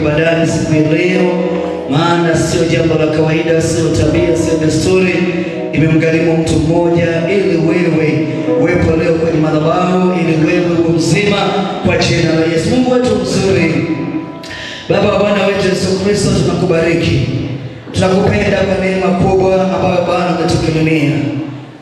ibadani siku ya leo, maana sio jambo la kawaida, sio tabia, sio desturi. Imemgharimu mtu mmoja ili wewe uwepo leo kwenye madhabahu, ili wewe uwe mzima kwa jina la Yesu. Mungu wetu mzuri, Baba wa Bwana wetu Yesu Kristo, tunakubariki. Tunakupenda kwa neema kubwa ambayo Bwana umetukirimia.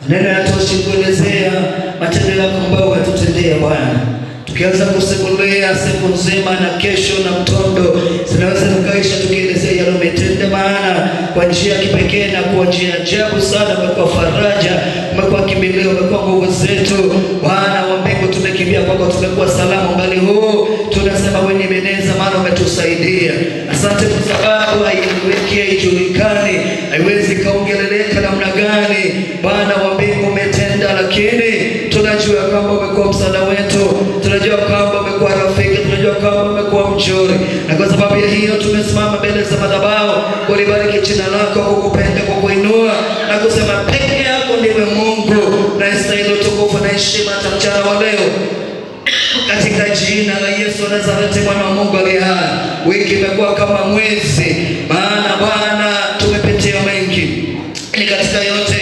Neno yatoshi kuelezea matendo yako ambayo umetutendea Bwana. Tukianza kusimulia siku nzima na kesho na mtondo zinaweza kukaisha tukielezea yale umetenda, maana kwa njia ya kipekee na kwa njia ajabu sana umekuwa faraja, umekuwa kimbilio, umekuwa nguvu zetu. Bwana wa mbingu, tumekimbia kwako, tumekuwa salama mbali huu. Tunasema wewe ni Ebeneza, maana umetusaidia. Asante kwa sababu haiweki, haijulikani, haiwezi kaongeleleka namna gani. Bwana wa mbingu umetenda, lakini tunajua kwamba umekuwa msaada wetu. Tunajua kwamba umekuwa rafiki, tunajua kwamba umekuwa mzuri. Na kwa sababu ya hiyo tumesimama mbele za madhabahu kulibariki jina lako, kukupenda, kukuinua na kusema peke yako ndiwe Mungu na istahili utukufu na heshima hata mchana wa leo. Katika jina la Yesu Nazareti, mwana wa Mungu aliye hai. Wiki imekuwa kama mwezi, maana Bwana tumepitia mengi. Ni katika yote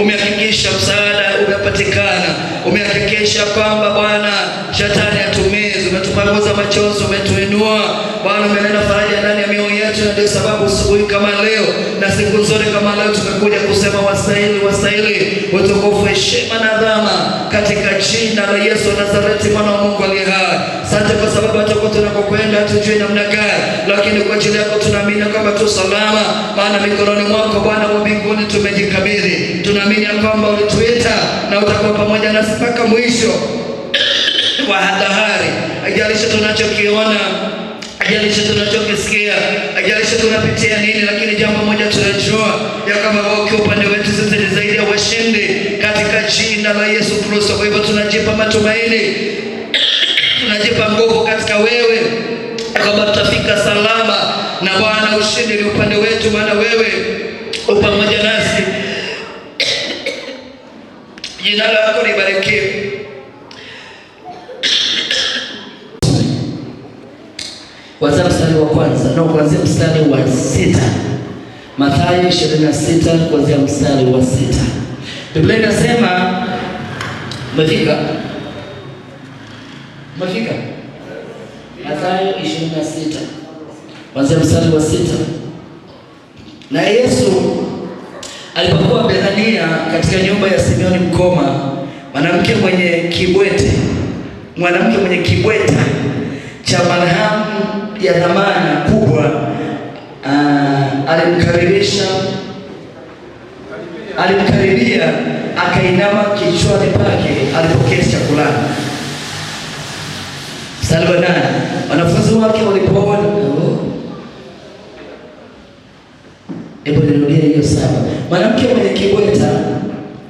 umehakikisha msaada umepatikana. Umehakikisha kwamba Bwana shetani hatumizi, umetupanguza machozi, umetuinua Bwana, umenena faraja ndani ya mioyo yetu. Na ndio sababu asubuhi kama leo na siku zote kama leo tumekuja kusema wastahili, wastahili utukufu, heshima na adhama katika jina la Yesu Nazareti, mwana wa Mungu aliye hai. Asante kwa sababu hata tunakokwenda hatujui namna gani, lakini kwa ajili yako tunaamini kwamba tu salama, maana mikononi mwako Bwana wa mbinguni tumejikabidhi. Tunaamini kwamba ulituita na utakuwa pamoja nasi mpaka mwisho wa dahari. Ajalisha tunachokiona, ajalisha tunachokisikia, ajalisha tunapitia nini, lakini jambo moja tunajua ya kama wewe uko upande wetu sisi ni zaidi ya washindi katika jina la Yesu Kristo. Kwa hivyo tunajipa matumaini, tunajipa nguvu katika wewe kwamba tutafika salama, na Bwana ushindi ni upande wetu, maana wewe upo pamoja nasi. Jina lako libarikiwe. Kuanzia mstari wa kwanza, kuanzia mstari wa 6. Mathayo 26 kuanzia mstari wa 6. Biblia inasema umefika? Umefika? Mathayo 26 kuanzia mstari wa 6. Na Yesu alipokuwa Bethania katika nyumba ya Simeoni mkoma, mwanamke mwenye kibweta cha marhamu ya dhamana kubwa alimkaribia, akainama kichwani pake alipoketi chakulani. Mstari wa 8, wanafunzi wake walipoona, nirudia hiyo 7. Mwanamke mwenye kibweta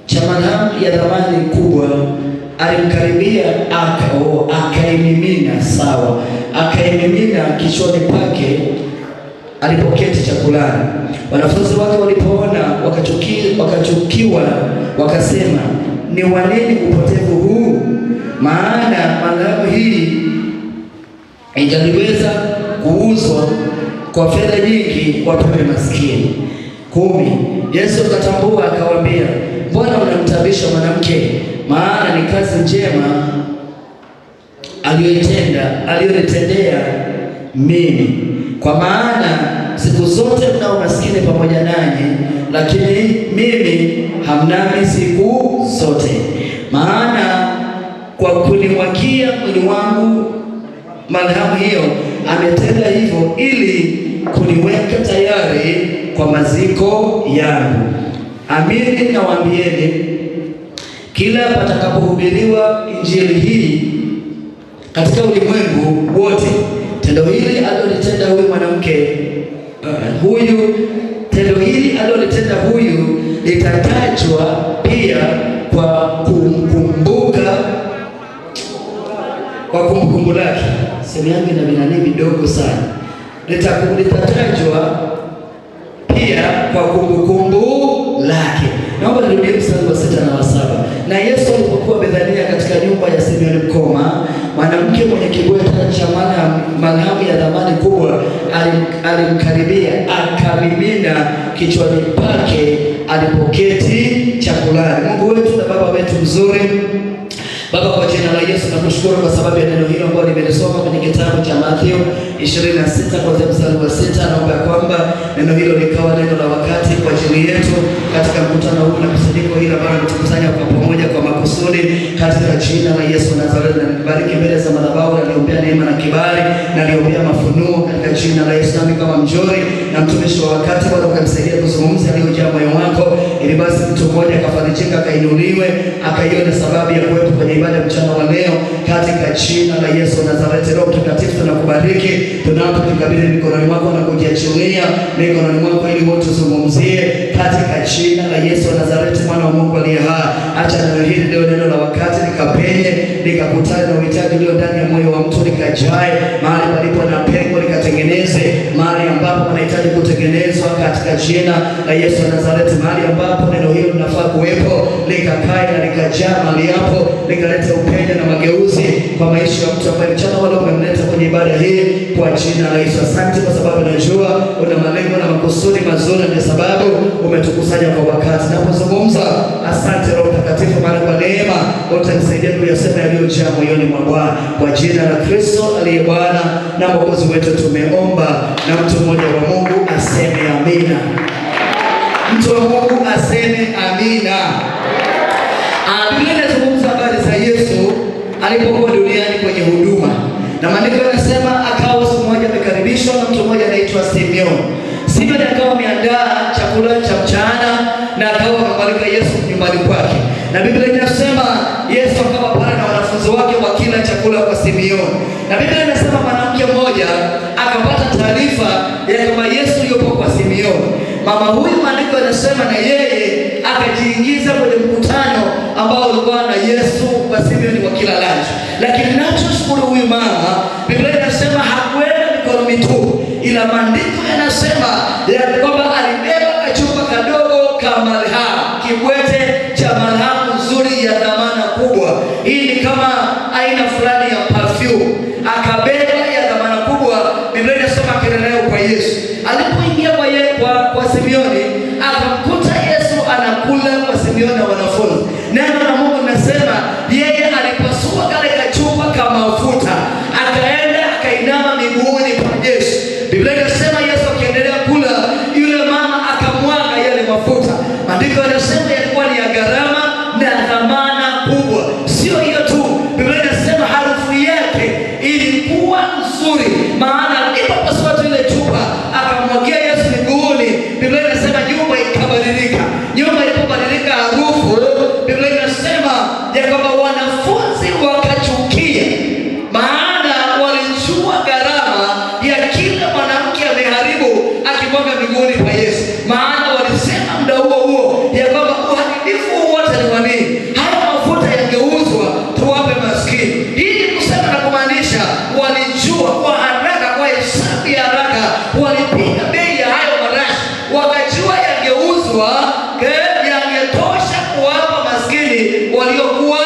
cha marhamu ya dhamani kubwa alimkaribia, akaimimina kichwani pake alipoketi chakulani. Wanafunzi wake walipoona wakachukiwa, wakasema, ni wa nini upotevu huu? Maana marhamu hii ingaliweza kuuzwa kwa fedha nyingi wapewe maskini. 10. Yesu akatambua akawaambia, mbona mnamtabisha mwanamke? Maana ni kazi njema aliyonitendea mimi. Kwa maana siku zote mnao maskini pamoja nanyi, lakini mimi hamnami siku zote. Maana kwa kunimwagia mwili wangu marhamu hiyo ametenda hivyo ili kuniweka tayari kwa maziko yangu. Amini nawaambieni, kila patakapohubiriwa injili hii katika ulimwengu wote, tendo hili alilotenda huyu mwanamke tendo hili alilotenda huyu litatajwa pia kwa kumbukumbu lake. Sehemu yangu ina vinani vidogo sana. Litatajwa pia kwa kumbukumbu lake. Naomba nirudie mstari wa 6 na wa 7. Na Yesu alipokuwa Bethania katika nyumba ya Simeoni mkoma, mwanamke mwenye kibweta cha marhamu ya thamani kubwa alimkaribia, akamimina kichwani pake alipoketi chakulani. Mungu wetu na Baba wetu mzuri, Baba, kwa jina la Yesu nakushukuru kwa sababu ya neno hilo ambalo nimelisoma kwenye kitabu cha Mathayo 26 kuanzia mstari wa 6. Naomba kwamba neno hilo likawa neno la wakati kwa ajili yetu katika mkutano huu na kusanyiko hili ambalo tumekusanya kwa pamoja kwa makusudi, katika jina la Yesu Nazareti. Na nibariki mbele za madhabahu, na niombea neema na kibali, na niombea mafunuo katika jina la Yesu. Nami kama mjori na mtumishi wa wakati, Bwana ukamsaidia kuzungumza aliyojaa moyo wako, ili basi mtu mmoja akafarijika, akainuliwe, akaiona sababu ya kuwepo kwenye ibada mchana wa leo, katika jina la Yesu Nazareti. Roho Mtakatifu tunakubariki, tunapokabidhi mikononi mwako na kujiachilia mikononi mwako, ili wote tuzungumzie katika jina la Yesu Nazareti, mwana wa Mungu aliye hai. Acha neno hili leo, neno la wakati, likapenye, likakutane na uhitaji ulio ndani ya moyo wa mtu, likajae mahali palipo na pengo, likatengeneze mahali ambapo wanahitaji kutengenezwa, katika jina la Yesu Nazareti. Mahali ambapo neno hilo linafaa kuwepo, likakae na likajaa mahali hapo, likaleta upenyo na mageuzi kwa maisha ya mtu ambaye mchana wale umemleta kwenye ibada hii, kwa jina la Yesu. Asante kwa sababu najua una malengo na makusudi mazuri, na sababu umetukusanya kwa wakati. Napozungumza, asante Roho Mtakatifu, maana kwa neema utanisaidia kuyasema yaliyojaa moyoni mwa Bwana. Kwa jina la Kristo aliye Bwana na Mwokozi wetu tumeomba, na mtu mmoja wa Mungu aseme amina. Mtu wa Mungu aseme amina. Biblia inazungumza habari za Yesu alipokuwa duniani kwenye huduma, na maandiko yanasema akawa siku moja amekaribishwa na mtu mmoja anaitwa Simeoni. Simeoni akawa ameandaa chakula cha mchana na akawa akamwalika Yesu nyumbani kwake, na Biblia inasema Yesu akawa pale na wanafunzi wake wakila chakula kwa Simeoni, na Biblia inasema mwanamke mmoja akapata taarifa ya kwamba Yesu yupo kwa Simeoni. Mama huyu, maandiko yanasema, na yeye akajiingiza kwenye mkutano ambao ulikuwa na Yesu kwa Simeoni wa kila lunch. Lakini nachoshukuru huyu mama, Biblia inasema hakwenda mikono mitupu, ila maandiko yanasema ya kwamba alibeba kachupa kadogo ka marhamu, kibwete cha marhamu nzuri ya dhamana kubwa. Hii ni kama aina fulani ya perfume, akabeba ya dhamana kubwa. Biblia inasema akaenda nayo kwa Yesu. Alipoingia kwa Simeoni, akamkuta Yesu anakula kwa Simeoni na wanafunzi. Neno la Mungu linasema yeye alipasua kale kachupa kama mafuta, akaenda akainama miguuni pa Yesu. Biblia inasema Yesu akiendelea kula, yule mama akamwaga yale mafuta. Maandiko yanasema yalikuwa ni ya gharama na dhamana kubwa. Sio hiyo tu, Biblia inasema harufu yake ilikuwa nzuri, maana alipopasua ile chupa akamwagia Yesu miguuni. Biblia inasema nyumba ikabadilika. Nyumba ilipobadilika harufu, Biblia inasema ya kwamba wanafunzi wakachukia, maana walijua gharama ya kila mwanamke ameharibu akimwaga miguuni pa Yesu. Maana walisema muda huo ya kwamba uharibifu wote ni wa nini? Haya mafuta yangeuzwa tuwape maskini. Hii ni kusema na kumaanisha walijua kwa haraka, kwa hesabu ya haraka, walipiga bei ya hayo marashi, wakajua yangeuzwa, yangetosha kuwapa maskini waliokuwa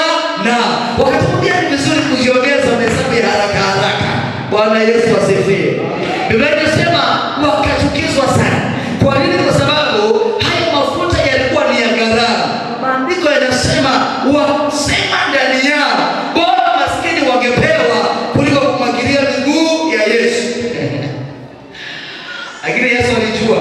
na. Wakati mwingine ni vizuri kujiongeza hesabu ya haraka haraka. Bwana Yesu asifiwe. Biblia inasema wakachukizwa sana. Kwa nini? Kwa sababu hayo mafuta yalikuwa ni ya gharama. Maandiko yanasema wasema ndani yao, bora maskini wangepewa kuliko kumwagilia miguu ya Yesu. Lakini Yesu alijua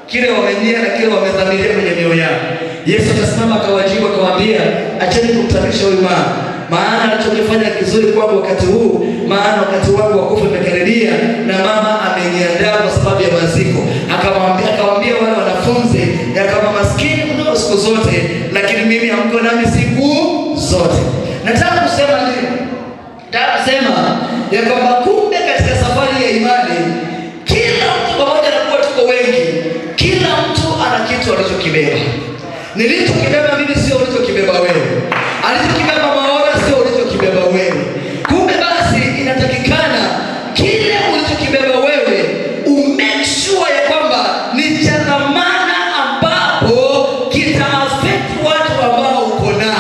kile wamenia na kile wamedhamiria kwenye mioyo yao. Yesu akasimama akawajibu akawaambia, acheni kumtarisha huyu mama, maana alichokifanya kizuri kwangu wakati huu, maana wakati wangu wa kufa umekaribia, na mama ameniandaa kwa sababu ya maziko. Akawaambia wale wanafunzi ya kama maskini mnao siku zote, lakini mimi hamko nami siku zote. Nataka kusema nini? Nataka kusema ya kwamba kumbe katika safari ya imani, kila mtu pamoja na kuwa tuko wengi, kila mtu ana kitu alichokibeba. Nilichokibeba mimi sio ulichokibeba wewe. Alichokibeba Maora sio ulichokibeba wewe. Kumbe basi inatakikana kile ulichokibeba wewe umake sure ya kwamba ni cha dhamana, ambapo kita affect watu ambao uko nao.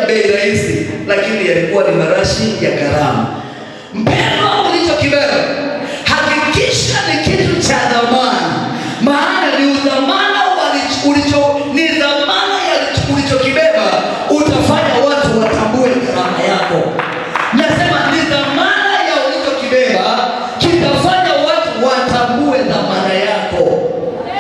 bei rahisi, lakini yalikuwa ni marashi ya gharama. Mpendwa, ulichokibeba hakikisha ni kitu cha dhamana, maana ni udhamana ni dhamana ya ulichokibeba, utafanya watu watambue gharama yako. Nasema ni dhamana ya ulichokibeba kitafanya watu watambue dhamana yako.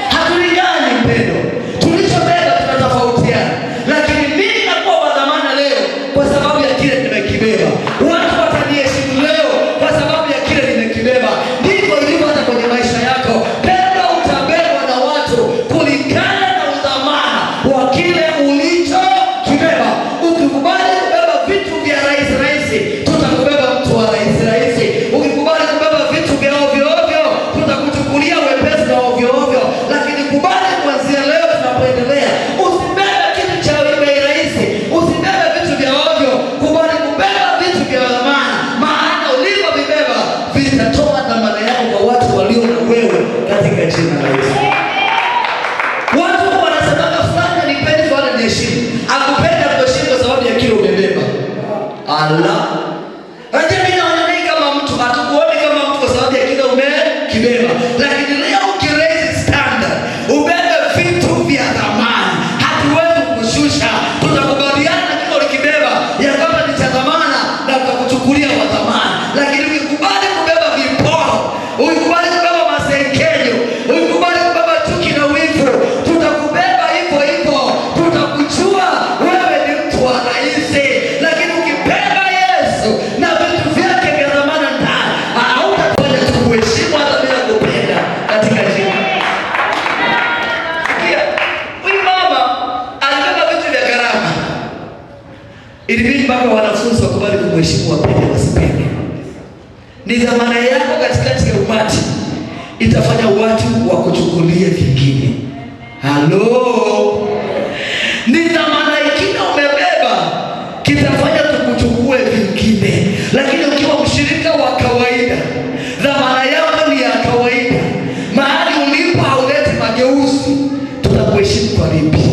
Hatulingani mpendo, tulichobeba tunatofautiana, lakini mimi nakuwa wa dhamana leo kwa sababu ya kile nimekibeba. Watu wataniheshimu leo kwa sababu ya kile nimekibeba. Ndivyo ilivyo hata kwenye maisha yako. Pendo utabebwa na watu kulingana na udhamana wa kile ulichokibeba. Ukikubali kubeba vitu vya rahisi, tutakubeba mtu wa rahisi. Ukikubali kubeba vitu vya ovyo ovyo, tutakuchukulia wepesi na ovyo ovyo. Lakini kubali kuanzia leo tunapoendelea, usibebe kitu cha bei rahisi, usibebe vitu vya ovyo. Kubali kubeba vitu vya dhamana, maana ulivyovibeba vitatoa dhamana yako kwa watu walio na wewe katika jina la Yesu. Watu wanasemaga fulani nipendi, fulani niheshimu. Akupenda kuheshimu kwa sababu ya kile umebeba. Allah. Rajia mimi naonekana kama mtu, hatukuoni kama mtu kwa sababu ya kile umekibeba. Lakini leo ukiraise standard, ubebe vitu vya dhamana, hatuwezi kukushusha. Tutakubaliana na kile ulikibeba ya kama ni cha dhamana na tutakuchukulia wa dhamana. Lakini ukikubali kubeba viporo, ukikubali kubeba masengenyo, ukikubali kubeba chuki na wivu, tutakubeba hivyo hivyo. Tutakujua wewe ni mtu wa rahisi. Lakini ukibeba Yesu na vitu vyake vya dhamana ndani, hautafanya tukuheshimu hata bila kupenda katika jina. Huyu mama alibeba vitu vya gharama. Ilibidi mpaka wanafunzi wakubali kumheshimu, wapende wasipende. Ni dhamana yako katikati ya umati itafanya watu wakuchukulie vingine. Halo, ni dhamana ikina umebeba kitafanya tukuchukue vingine. Lakini ukiwa mshirika wa kawaida, dhamana yako ni ya kawaida, mahali ulipo hauleti mageuzi, tutakuheshimu kwa lipi?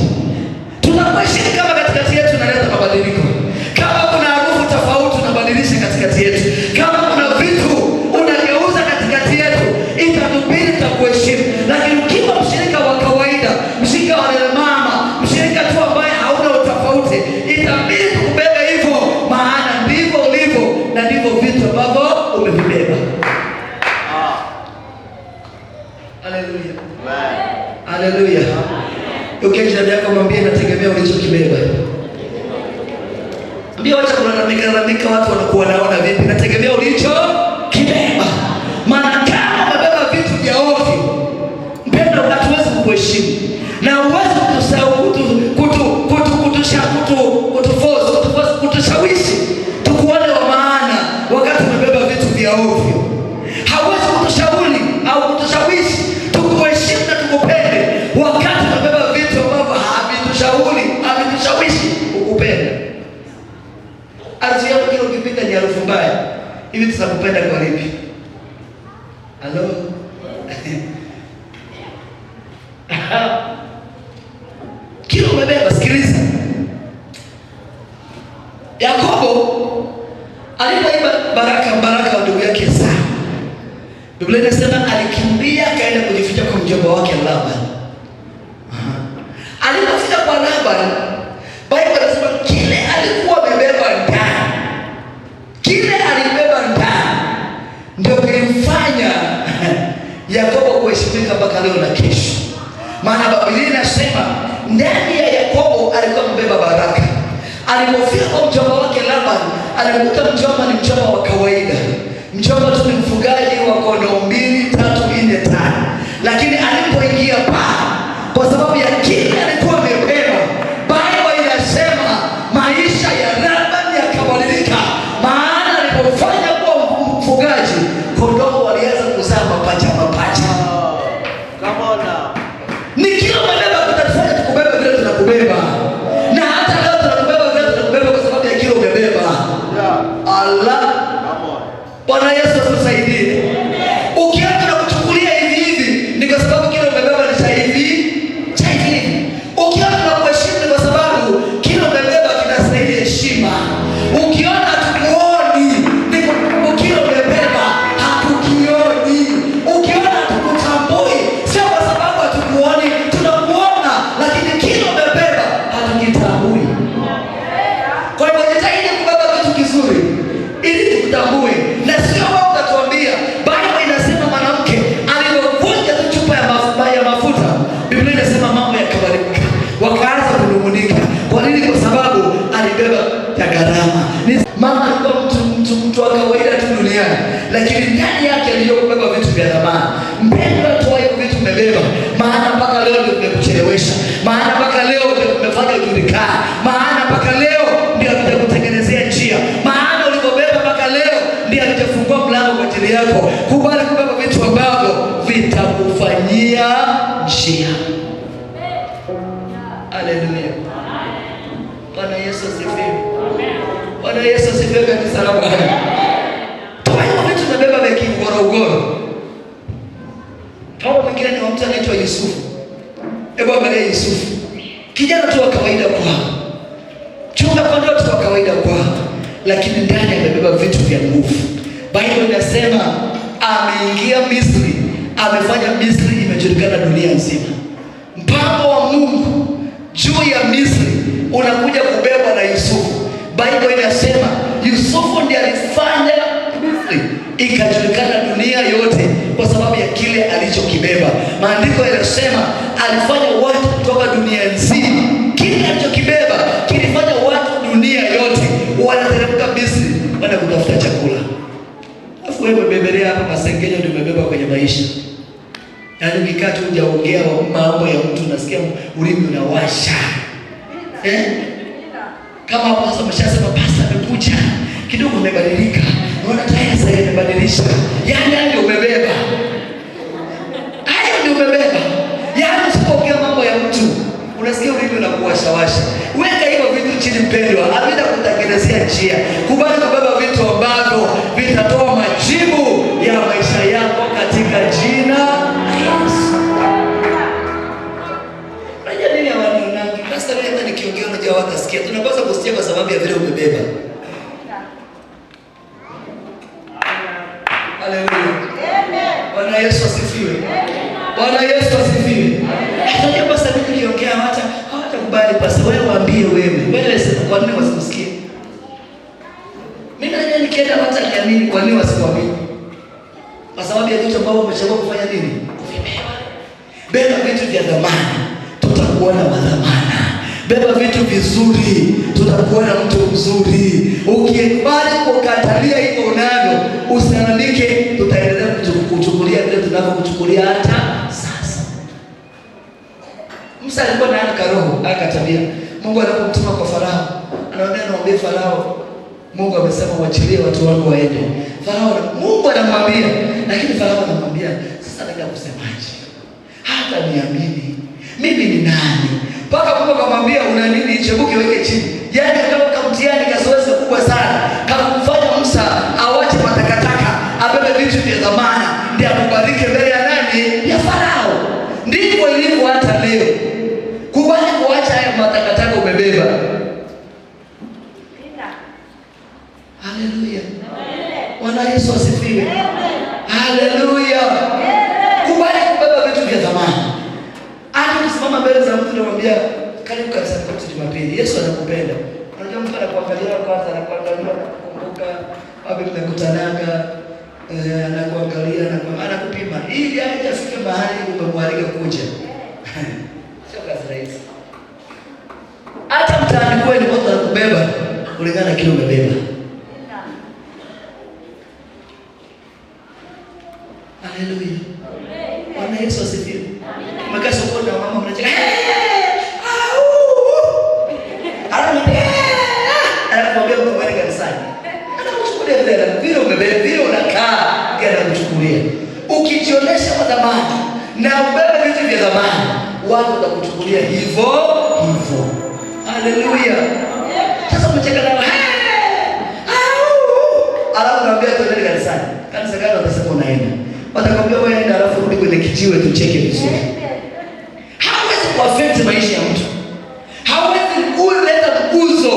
Tutakuheshimu kama katikati yetu unaleta mabadiliko. Kama kuna harufu tofauti unabadilisha katikati yetu. Kama kuna vitu unageuza katikati yetu, itatubidi tutakuheshimu. Lakini ukiwa mshirika wa kawaida, mshirika wa mama, mshirika tu ambaye hauna utofauti, itabidi tukubebe hivyo, maana ndivyo ulivyo na ndivyo vitu ambavyo umevibeba. Haleluya. Haleluya. Ukija ndani yako mwambie nategemea ulichokibeba. Mbona wacha kulalamika watu wanakuwa naona vipi? Nategemea ulichokibeba. Maana kama umebeba vitu vya ovyo, mpendo, hatuwezi kukuheshimu. Na uwezi kutushawishi tukuone wa maana wakati umebeba vitu vya ovyo. Hauwezi kutushauri au kutushawishi tukuheshimu na tukupende wakati umebeba vitu ambavyo havitushawishi kukupenda. Ardhi yako kile ukipita ni harufu mbaya. Hivi tutakupenda kwa lipi? Halo. Kile umebeba, sikiliza. Yakobo alipoiba baraka wa ndugu yake Esau, Biblia inasema alikimbia akaenda kujificha kwa mjomba wake Laban. Alipofika kwa Laban, Biblia inasema kile alikuwa amebeba ndani, ndio kilimfanya Yakobo kuheshimika mpaka leo na kesho. Maana Biblia inasema ndani ya Yakobo alikuwa amebeba baraka. Alipofika kwa mjomba wake Laban, alikuta mjomba ni mjomba wa kawaida. Mjomba tu ni mfugaji wa kondoo 2, 3, 4, 5. Lakini alipoingia paa, kwa sababu ya kile alikuwa amebeba, Biblia inasema maisha ya Laban yakabadilika. Maana alipofanya kuwa mfugaji, kondoo walianza kuzaa mapacha. Come on now. Ni kile umebeba kitatufanya tukubebe vile tunakubeba. Na hata leo tunakubeba vile tunakubeba kwa sababu ya kile umebeba. Allah. Come on. Bwana Yesu atusaidie. Ukianza na kuchukulia hivi ni kwa sababu kile umebeba ni cha hivi. maana mpaka leo ndio vimekuchelewesha, maana mpaka leo ndio vimefanya ujulikane, maana mpaka leo ndio vitakutengenezea njia, maana ulipobeba mpaka leo ndio vitafungua mlango kwa ajili yako. Kubali kubeba vitu ambavyo vitakufanyia njia. Haleluya. Bwana Yesu asifiwe. Bwana Yesu asifiwe kanisa la Bwana. Toa hiyo vitu tunabeba vya kigoro. Kama mwingine ni mtu anaitwa Yusufu. Hebu angalia Yusufu. Kijana tu wa kawaida kwao. Chunga kondoo tu wa kawaida kwao. Lakini ndani amebeba vitu vya nguvu. Biblia inasema ameingia Misri, amefanya Misri imejulikana dunia nzima. Mpango wa Mungu juu ya Misri unakuja kubebwa na Yusufu. Biblia inasema Yusufu ndiye alifanya Misri ikajulikana dunia yote kwa sababu ya kile alichokibeba. Maandiko yanasema alifanya watu kutoka dunia nzima. Kile alichokibeba kilifanya watu dunia yote wanateremka Misri wana kutafuta chakula. Alafu wewe umebebelea hapa masengenyo ndio umebeba kwenye maisha. Yaani ukikaa tu hujaongea mambo ya mtu unasikia ulimi unawasha. Kama hapo sasa umeshasema pasta amekuja, kidogo umebadilika. Unaona tayari sasa imebadilisha. Yaani ndio umebeba. Hayo ndio umebeba. Yaani usipoongea mambo ya mtu, unasikia ulimi unakuwashawasha. Weka hivyo vitu chini mpendwa, havita kutengenezea njia. Kubali kubeba vitu ambavyo vitatoa majibu ya maisha yako katika jina la Yesu. Unajua nini hawanionangi? Pastor wewe hata nikiongea unajua watasikia. Tunapaswa kusikia kwa sababu ya vile umebeba. Haleluya. Bwana Yesu asifiwe. Bwana Yesu asifiwe. Unajua pastor mimi nikiongea hawatakubali pastor. Wewe waambie wewe sema kwa nini wasikusikie? Mimi najua nikienda hata niamini kwa nini wasikuamini? Kwa sababu ya vitu ambavyo umechagua kufanya nini? Kuvibeba. Beba vitu vya dhamana, tutakuona wa dhamana. Beba vitu vizuri, tutakuona mtu mzuri. Ukikubali kukatalia hivyo unavyo, usianamike, tutaendelea kuchukulia vile tunavyokuchukulia hata sasa. Musa alikuwa na roho, akatabia. Mungu alipomtuma kwa Farao, anaambia naombe Farao, Mungu amesema waachilie watu wangu waende. Farao, Mungu anamwambia, lakini Farao anamwambia, sasa nataka kusemaje? Hata niamini. Mimi ni nani? Mpaka Mungu akamwambia una nini? Chebuki weke chini. Yaani kama mtihani kasoezi kubwa sana. Kama kumfanya Musa awache matakataka, abebe vitu vya dhamana, ndiye akubariki mbele ya nani? Ya Farao. Ndivyo ilivyo hata leo. Kubali kuacha haya matakataka umebeba. Haleluya. Bwana Yesu asifiwe. Haleluya. Kubali kubeba vitu vya dhamana. Hata ukisimama mbele za mtu unamwambia karibu kanisa kwa Jumapili. Yesu anakupenda. Unajua mtu anakuangalia kwanza, anakuangalia kukumbuka wapi mmekutanaga, anakuangalia na anakupima. Ili aje afike mahali umemwalika kuja. Sio kazi rahisi. Hata mtaani kwenu watu wanakubeba kulingana na kile umebeba. Haleluya. Bwana Yesu asifiwe. Mmekaa sokoni na mama mnacheka. Anakuambia mtu mwende kanisani. Anakuchukulia vile umebeba, vile unakaa, ndiye anakuchukulia. Ukijionyesha kwa dhamana na ubebe vitu vya dhamana, watu watakuchukulia hivyo hivyo. Haleluya. Sasa mcheka nao. Alafu naambia tuende kanisani. Kanisa gani watasema unaenda? Watakwambia wewe nenda alafu rudi kwenye kijiwe tucheke vizuri. Hawezi kuaffect maisha ya mtu. Hawezi kuleta mguzo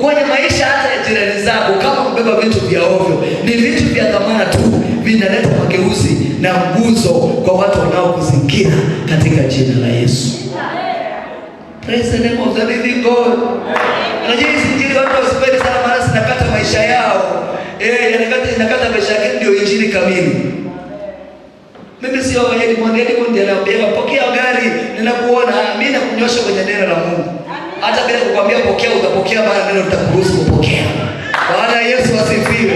kwenye maisha hata ya jirani zako kama kubeba vitu vya ovyo. Ni vitu vya dhamana tu vinaleta mageuzi na mguzo kwa watu wanaokuzingira katika jina la Yesu. Praise the name of the living God. Unajua injili watu wasipende sana maana zinakata maisha yao. Inakata maisha yake ndio injili kamili. Mimi sio Edmond ndiye anambia pokea gari ninakuona mimi nakunyosha kwenye neno la Mungu. Hata bila kukwambia pokea utapokea maana neno litakuruhusu kupokea. Bwana Yesu asifiwe.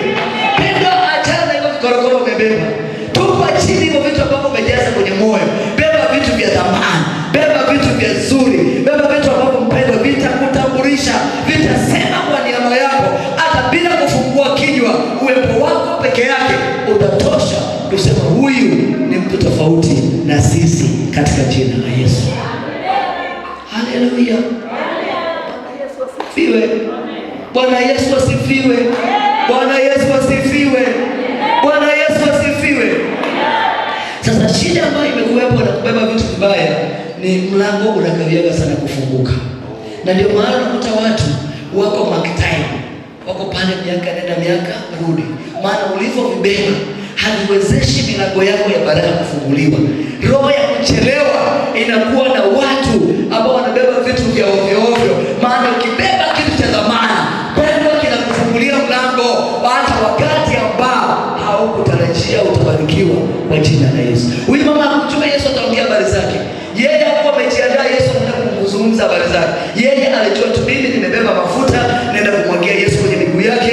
Pendo achana hivyo korokoro umebeba. Tupa chini hivyo vitu ambavyo umejaza kwenye moyo. Beba vitu vya dhamana. jina la Yesu. Haleluya. Fiwe. Bwana Yesu asifiwe. Bwana Yesu asifiwe. Bwana Yesu asifiwe. Sasa shida ambayo imekuwepo na kubeba vitu vibaya ni mlango unakawiaga sana kufunguka. Na ndio maana unakuta watu wako maktai, wako pale miaka nenda miaka rudi. Maana ulivyovibeba haliwezeshi milango yako ya baraka kufunguliwa. Roho ya kuchelewa inakuwa na watu ambao wanabeba vitu vya ovyo ovyo. Maana ukibeba kitu cha dhamana, Mungu kinakufungulia mlango hata wakati ambao haukutarajia utabarikiwa kwa jina la Yesu. Huyu mama kumjua Yesu ataongea habari zake. Yeye hakuwa amejiandaa Yesu anataka kuzungumza habari zake. Yeye alijua tu mimi nimebeba mafuta naenda kumwagia Yesu kwenye miguu yake,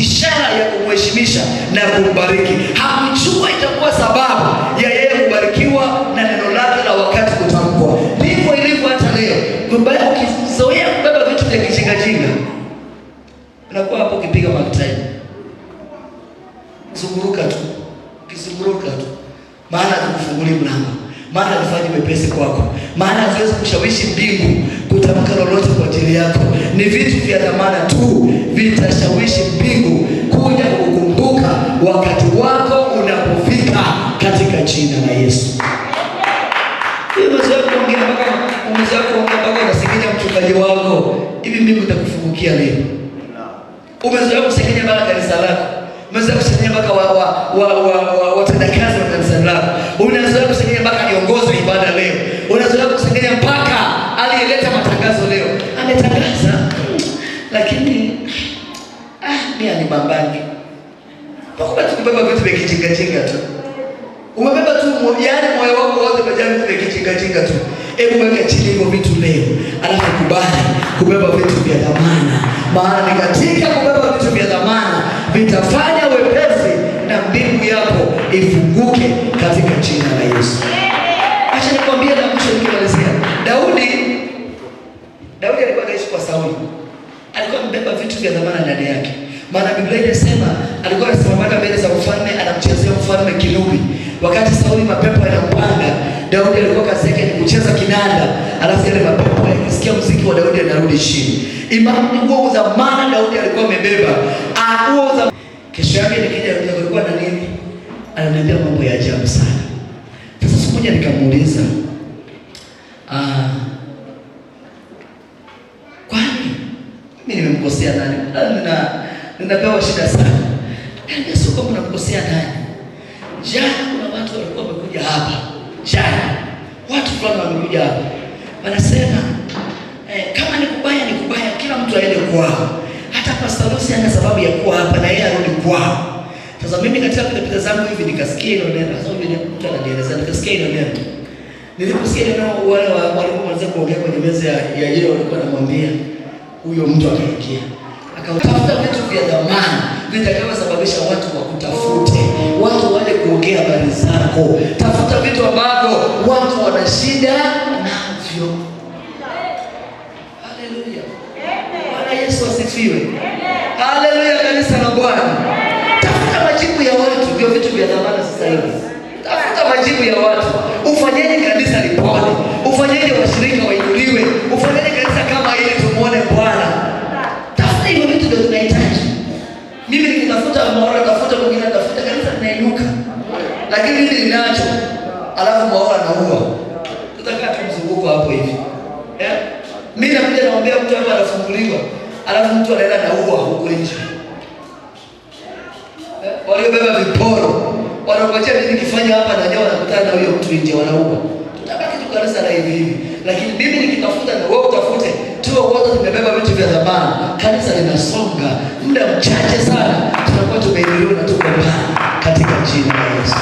ishara ya kumheshimisha na kumbariki. Hakujua itakuwa sababu ya yeye kubarikiwa na neno lake la wakati kutamkwa. Ndivyo ilivyo hata leo. Ukizoea kubeba vitu vya kijinga, unakuwa hapo ukipiga maktai. Zunguruka tu. Kizunguruka tu. Maana atakufungulia mlango. Maana alifanya mepesi kwako. Maana haziwezi kushawishi mbingu kutamka lolote kwa ajili yako. Ni vitu vya dhamana tu vitashawishi mbingu kuja kukumbuka wakati wako unapofika katika jina la Yesu. Umezoea kuongea mpaka unasikia mchungaji wako. Hivi mbingu itakufungukia leo. Umezoea kusikia mpaka kanisa lako. Umezoea kusikia mpaka watendakazi wa kanisa lako. Unazoea kusikia mpaka niongoze ibada leo. Unazoea kusikia mpaka aliyeleta matangazo leo ametangaza, lakini mimi anibambangi. Pakubwa tukubeba vitu vya kijinga tu. Umebeba tu yaani moyo wako wote umejaa vitu vya kijinga tu. Hebu weka chini hivyo vitu leo. Alafu kubali kubeba vitu vya dhamana. Maana ni katika kubeba vitu vya dhamana vitafanya wepesi na mbingu yako ifunguke katika jina la Yesu. Acha nikwambie na mwisho nikimalizia. Daudi alikuwa anaishi kwa Sauli. Alikuwa mbeba vitu vya dhamana ndani yake. Maana Biblia inasema alikuwa anasimama mbele za mfalme, anamchezea mfalme kinubi. Wakati Sauli mapepo yanampanda, Daudi alikuwa kazi yake ni kucheza kinanda. Alafu yale mapepo yakisikia muziki wa Daudi anarudi chini. Imani huo za maana Daudi alikuwa amebeba. Kesho yake nikija kulikuwa na nini? Ananiambia mambo ya ajabu sana. Sasa siku moja nikamuuliza, kwani mimi nimemkosea nani? Ninapewa shida sana. Yesu kama unamkosea nani? Jana kuna watu walikuwa wamekuja hapa. Jana watu fulani wamekuja hapa. Wanasema kama ni kubaya, kila mtu aende kwao. Hata Pastor Lucy ana sababu ya kuwa hapa na yeye arudi kwao. Sasa mimi katika pita zangu hivi nikasikia hilo neno. Sasa mimi mtu ananieleza nikasikia hilo neno. Niliposikia neno wale walipomaliza kuongea kwenye meza ya yeye walikuwa wanamwambia huyo mtu akaingia. Akatafuta vitu vya dhamana vitakavyosababisha watu wakutafute. Watu waje kuongea habari zako. Tafuta vitu ambavyo watu wana shida navyo. Haleluya. Bwana Yesu asifiwe. Haleluya kanisa la Bwana. Tafuta majibu ya watu, ndio vitu vya dhamana sasa hivi. Tafuta majibu ya watu. Ufanyeje kanisa lipone? Ufanyeje washirika wainuliwe? Ufanyeje kanisa kama hili tumuone Bwana? Tafuta hivyo vitu ndio tunahitaji. Mimi nikitafuta maora, tafuta mwingine tafuta kanisa linainuka. Lakini hili linacho. Alafu maora anaua. Tutakaa tu mzunguko hapo hivi. Mimi nakuja naombea mtu hapa anafunguliwa. Alafu mtu anaenda na ua huko nje. Waliobeba viporo wanangojea mimi nikifanya hapa na leo wanakutana na huyo mtu nje wanaua. Tutabaki tu kanisa la hivi hivi. Lakini mimi nikitafuta na wewe utafute, tuwe wote tumebeba vitu vya dhamana. Kanisa linasonga muda mchache sana tunakuwa tumeinuliwa na tuko hapa katika jina la Yesu.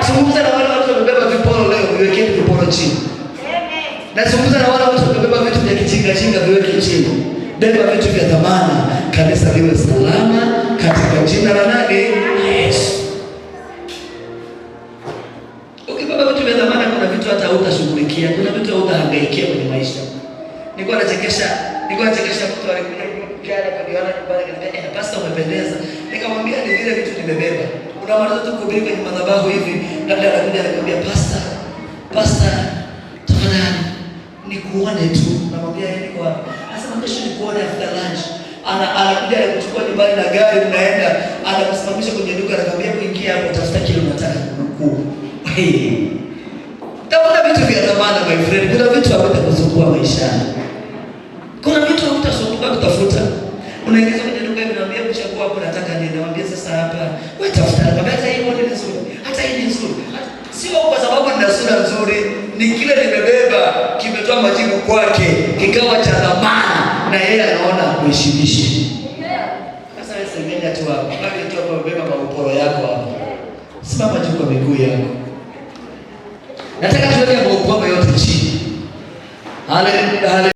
Zungumza na wale watu wamebeba viporo leo, viwekeni viporo chini. Nazungumza na wale watu wamebeba vitu vya kijinga viweke chini. Beba vitu vya dhamana, kanisa liwe salama katika jina la nani? Yesu. Ukibeba vitu vya dhamana, kuna vitu hata hutashughulikia, kuna vitu hutahangaikia kwenye maisha. Nilikuwa nachekesha mtu alikuja jana kuniona nyumbani akaniambia, "Pastor umependeza." Nikamwambia ni vile vitu nimebeba. Unamaliza tu kuhubiri kwenye madhabahu hivi, labda anakuja anakuambia, "Pastor, nikuone tu. Namwambia yeye niko hapa. Anasema kesho nikuone after lunch. Anakuja kuchukua nyumbani na gari, mnaenda, anakusimamisha kwenye duka, anakuambia kuingia hapo, tafuta kile unataka kununua. Tafuta vitu vya dhamana my friend. Kuna vitu havitakusumbua maishani. Kuna vitu havitasumbua kutafuta. Unaingiza kwenye duka hivi, naambia mchagua hapo nataka nini? Naambia sasa hapa, wewe tafuta. Hata hii model ni nzuri. Hata hii ni nzuri. Sio kwa sababu nina sura nzuri, ni kile nimebeba kimetoa majibu kwake, kikawa cha dhamana na yeye anaona kuheshimisha. Sasa wewe semenya tu hapo. Bali tu hapo beba mauporo yako hapo. Simama juu kwa miguu yako. Nataka tuweke mauporo yote chini. Haleluya.